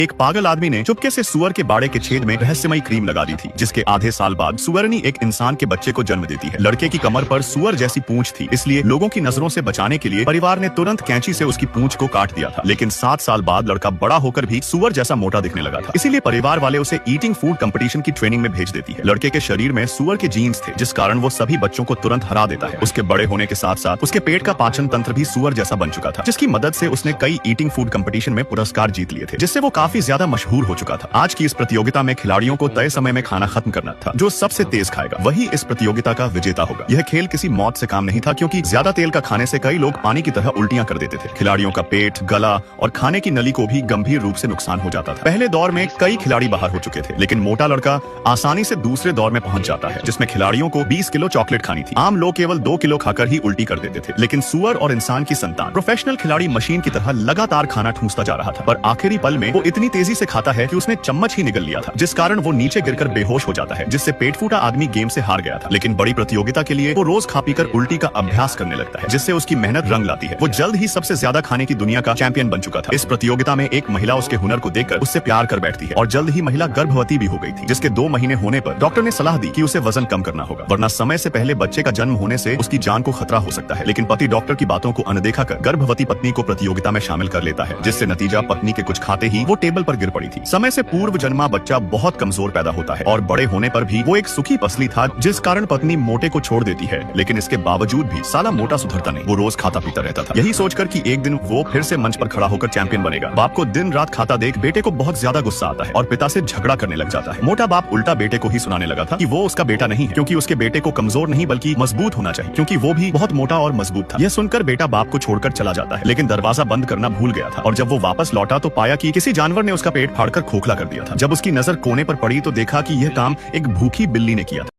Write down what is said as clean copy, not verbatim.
एक पागल आदमी ने चुपके से सुअर के बाड़े के छेद में रहस्यमयी क्रीम लगा दी थी, जिसके आधे साल बाद सुअरनी एक इंसान के बच्चे को जन्म देती है। लड़के की कमर पर सुअर जैसी पूंछ थी, इसलिए लोगों की नजरों से बचाने के लिए परिवार ने तुरंत कैंची से उसकी पूंछ को काट दिया था। लेकिन 7 साल बाद लड़का बड़ा होकर भी सुअर जैसा मोटा दिखने लगा था, इसीलिए परिवार वाले उसे ईटिंग फूड कंपटीशन की ट्रेनिंग में भेज देती है। लड़के के शरीर में सुअर के जीन्स थे, जिस कारण वो सभी बच्चों को तुरंत हरा देता है। उसके बड़े होने के साथ साथ उसके पेट का पाचन तंत्र भी सुअर जैसा बन चुका था, जिसकी मदद से उसने कई ईटिंग फूड कंपटीशन में पुरस्कार जीत लिए थे, जिससे वो काफी ज्यादा मशहूर हो चुका था। आज की इस प्रतियोगिता में खिलाड़ियों को तय समय में खाना खत्म करना था। जो सबसे तेज खाएगा वही इस प्रतियोगिता का विजेता होगा। यह खेल किसी मौत से काम नहीं था, क्योंकि ज्यादा तेल का खाने से कई लोग पानी की तरह उल्टियां कर देते थे। खिलाड़ियों का पेट, गला और खाने की नली को भी गंभीर रूप से नुकसान हो जाता था। पहले दौर में कई खिलाड़ी बाहर हो चुके थे, लेकिन मोटा लड़का आसानी से दूसरे दौर में पहुंच जाता है, जिसमें खिलाड़ियों को 20 किलो चॉकलेट खानी थी। आम लोग केवल 2 किलो खाकर ही उल्टी कर देते थे, लेकिन सुअर और इंसान की संतान प्रोफेशनल खिलाड़ी मशीन की तरह लगातार खाना ठूंसता जा रहा था। पर आखिरी पल में वो इतनी तेजी से खाता है कि उसने चम्मच ही निगल लिया था, जिस कारण वो नीचे गिरकर बेहोश हो जाता है, जिससे पेट फूटा आदमी गेम से हार गया था। लेकिन बड़ी प्रतियोगिता के लिए वो रोज खा पीकर उल्टी का अभ्यास करने लगता है, जिससे उसकी मेहनत रंग लाती है। वो जल्द ही सबसे ज्यादा खाने की दुनिया का चैंपियन बन चुका था। इस प्रतियोगिता में एक महिला उसके हुनर को देखकर उससे प्यार कर बैठती है, और जल्द ही महिला गर्भवती भी हो गई थी, जिसके 2 महीने होने पर डॉक्टर ने सलाह दी कि उसे वजन कम करना होगा, वरना समय से पहले बच्चे का जन्म होने से उसकी जान को खतरा हो सकता है। लेकिन पति डॉक्टर की बातों को अनदेखा कर गर्भवती पत्नी को प्रतियोगिता में शामिल कर लेता है, जिससे नतीजा पत्नी के कुछ खाते ही वो टेबल पर गिर पड़ी थी। समय से पूर्व जन्मा बच्चा बहुत कमजोर पैदा होता है, और बड़े होने पर भी वो एक सुखी पसली था, जिस कारण पत्नी मोटे को छोड़ देती है। लेकिन इसके बावजूद भी साला मोटा सुधरता नहीं। वो रोज खाता पीता रहता था, यही सोचकर कि एक दिन वो फिर से मंच पर खड़ा होकर चैंपियन बनेगा। बाप को दिन रात खाता देख बेटे को बहुत ज्यादा गुस्सा आता है और पिता से झगड़ा करने लग जाता है। मोटा बाप उल्टा बेटे को ही सुनाने लगा था कि वो उसका बेटा नहीं है, क्योंकि उसके बेटे को कमजोर नहीं बल्कि मजबूत होना चाहिए, क्योंकि वो भी बहुत मोटा और मजबूत था। यह सुनकर बेटा बाप को छोड़कर चला जाता है, लेकिन दरवाजा बंद करना भूल गया था, और जब वो वापस लौटा तो पाया कि किसी जानवर ने उसका पेट फाड़कर खोखला कर दिया था। जब उसकी नजर कोने पर पड़ी तो देखा कि यह काम एक भूखी बिल्ली ने किया था।